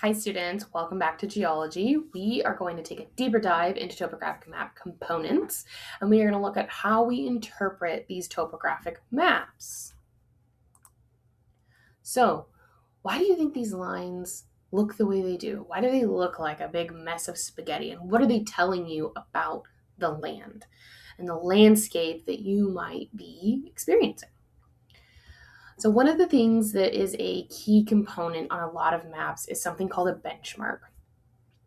Hi students, welcome back to geology. We are going to take a deeper dive into topographic map components, and we are going to look at how we interpret these topographic maps. So, why do you think these lines look the way they do? Why do they look like a big mess of spaghetti? And what are they telling you about the land and the landscape that you might be experiencing? So one of the things that is a key component on a lot of maps is something called a benchmark.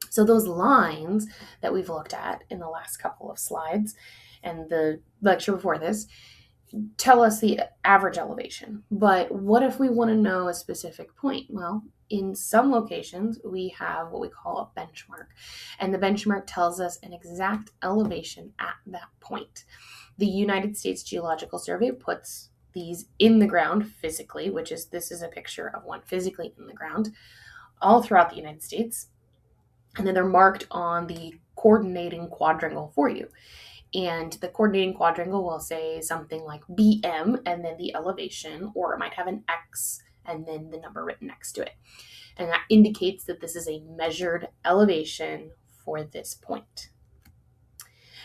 So those lines that we've looked at in the last couple of slides and the lecture before this tell us the average elevation. But what if we want to know a specific point? Well, in some locations, we have what we call a benchmark. And the benchmark tells us an exact elevation at that point. The United States Geological Survey puts these in the ground physically, this is a picture of one physically in the ground, all throughout the United States. And then they're marked on the coordinating quadrangle for you. And the coordinating quadrangle will say something like BM and then the elevation, or it might have an X and then the number written next to it. And that indicates that this is a measured elevation for this point.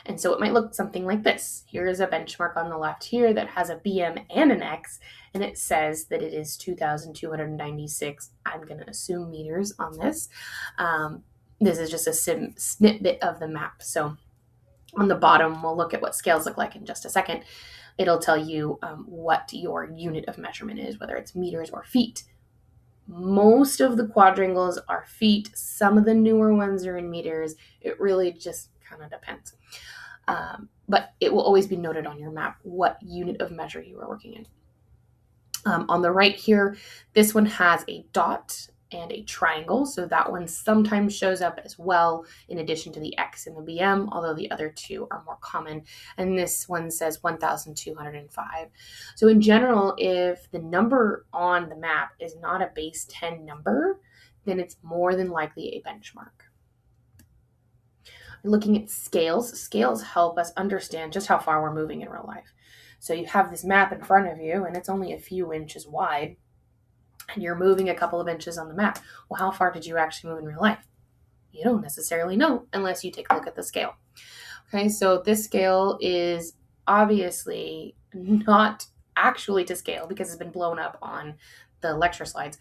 And so it might look something like this. Here is a benchmark on the left here that has a BM and an X, and it says that it is 2,296, I'm going to assume meters on this. This is just a snippet of the map. So on the bottom, we'll look at what scales look like in just a second. It'll tell you what your unit of measurement is, whether it's meters or feet. Most of the quadrangles are feet. Some of the newer ones are in meters. It really just kind of depends. But it will always be noted on your map what unit of measure you are working in. On the right here, this one has a dot and a triangle, so that one sometimes shows up as well in addition to the X and the BM, although the other two are more common. And this one says 1,205. So in general, if the number on the map is not a base 10 number, then it's more than likely a benchmark. Looking at scales help us understand just how far we're moving in real life. So you have this map in front of you and it's only a few inches wide and you're moving a couple of inches on the map. Well, how far did you actually move in real life? You don't necessarily know unless you take a look at the scale. Okay, so this scale is obviously not actually to scale because it's been blown up on the lecture slides.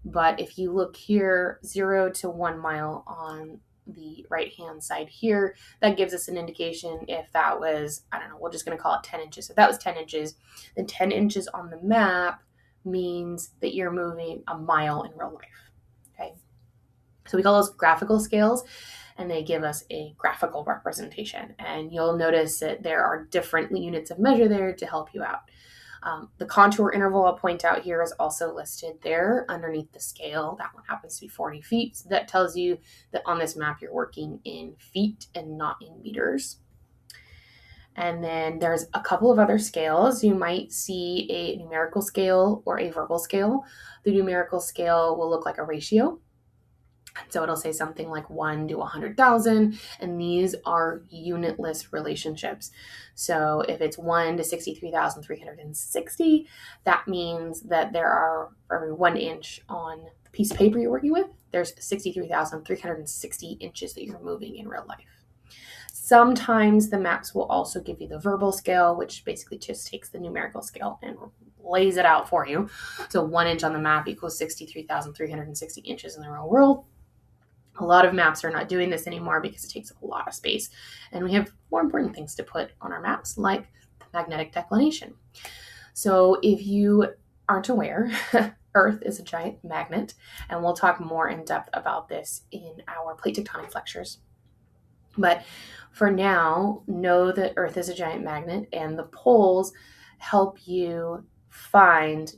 But if you look here, 0 to 1 mile on the right hand side here, that gives us an indication if that was, I don't know, we're just going to call it 10 inches. If that was 10 inches, then 10 inches on the map means that you're moving a mile in real life. Okay, so we call those graphical scales and they give us a graphical representation, and you'll notice that there are different units of measure there to help you out. The contour interval I'll point out here is also listed there underneath the scale. That one happens to be 40 feet. So that tells you that on this map you're working in feet and not in meters. And then there's a couple of other scales. You might see a numerical scale or a verbal scale. The numerical scale will look like a ratio. So it'll say something like 1 to 100,000, and these are unitless relationships. So if it's 1 to 63,360, that means that there are, for every 1 inch on the piece of paper you're working with, there's 63,360 inches that you're moving in real life. Sometimes the maps will also give you the verbal scale, which basically just takes the numerical scale and lays it out for you. So 1 inch on the map equals 63,360 inches in the real world. A lot of maps are not doing this anymore because it takes up a lot of space. And we have more important things to put on our maps, like the magnetic declination. So if you aren't aware, Earth is a giant magnet, and we'll talk more in depth about this in our plate tectonics lectures. But for now, know that Earth is a giant magnet, and the poles help you find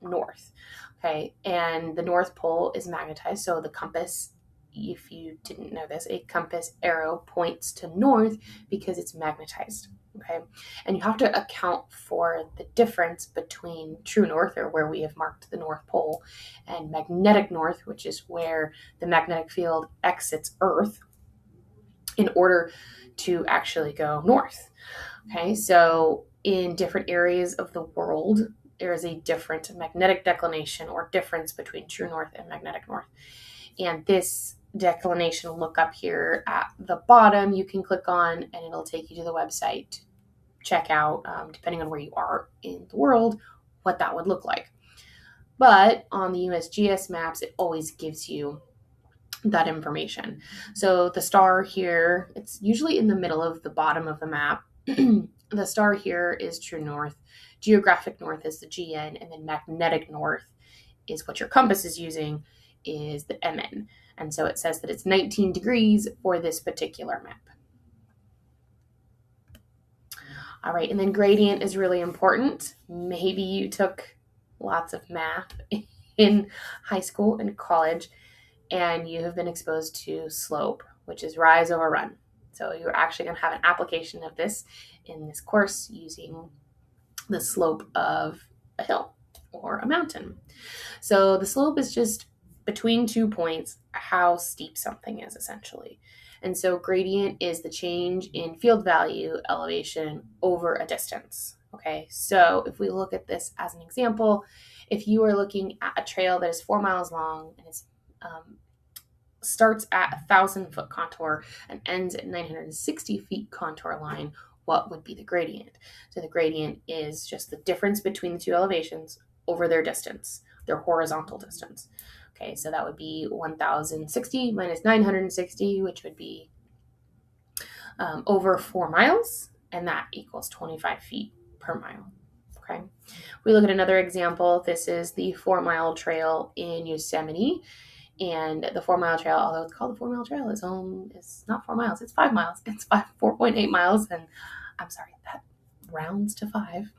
north. Okay, and the North Pole is magnetized, so the compass, if you didn't know this, a compass arrow points to north because it's magnetized. Okay, and you have to account for the difference between true north, or where we have marked the North Pole, and magnetic north, which is where the magnetic field exits Earth in order to actually go north. Okay, so in different areas of the world, there is a different magnetic declination or difference between true north and magnetic north. And this declination look up here at the bottom, you can click on and it'll take you to the website. Check out, depending on where you are in the world, what that would look like. But on the USGS maps, it always gives you that information. So the star here, it's usually in the middle of the bottom of the map. The star here is true north. Geographic north is the GN, and then magnetic north is what your compass is using, is the MN. And so it says that it's 19 degrees for this particular map. All right, and then gradient is really important. Maybe you took lots of math in high school and college, and you have been exposed to slope, which is rise over run. So you're actually going to have an application of this in this course using the slope of a hill or a mountain. So the slope is just between 2 points, how steep something is essentially. And so gradient is the change in field value elevation over a distance. Okay, so if we look at this as an example, if you are looking at a trail that is 4 miles long and is starts at 1,000-foot contour and ends at 960 feet contour line, what would be the gradient? So the gradient is just the difference between the two elevations over their distance, their horizontal distance. Okay, so that would be 1,060 minus 960, which would be over 4 miles, and that equals 25 feet per mile. Okay, we look at another example. This is the 4-mile trail in Yosemite. And the 4-mile trail, although it's called the 4-mile trail, is not 4 miles, it's 5 miles. It's 4.8 miles, and I'm sorry, that rounds to 5.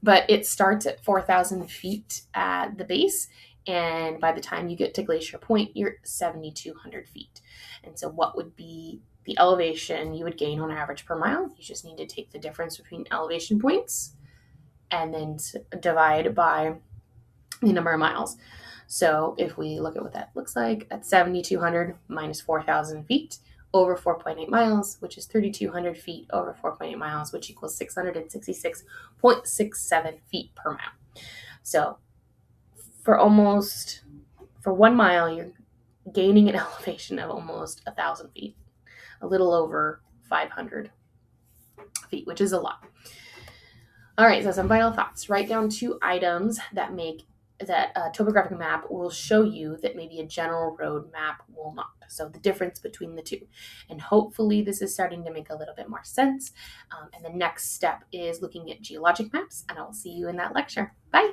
But it starts at 4,000 feet at the base, and by the time you get to Glacier Point, you're 7,200 feet. And so what would be the elevation you would gain on average per mile? You just need to take the difference between elevation points and then divide by the number of miles. So if we look at what that looks like, at 7,200 minus 4,000 feet over 4.8 miles, which is 3,200 feet over 4.8 miles, which equals 666.67 feet per mile. So for 1 mile, you're gaining an elevation of almost 1,000 feet, a little over 500 feet, which is a lot. All right, so some final thoughts. Write down 2 items that a topographic map will show you that maybe a general road map will not. So the difference between the two. And hopefully this is starting to make a little bit more sense. And the next step is looking at geologic maps, and I will see you in that lecture. Bye.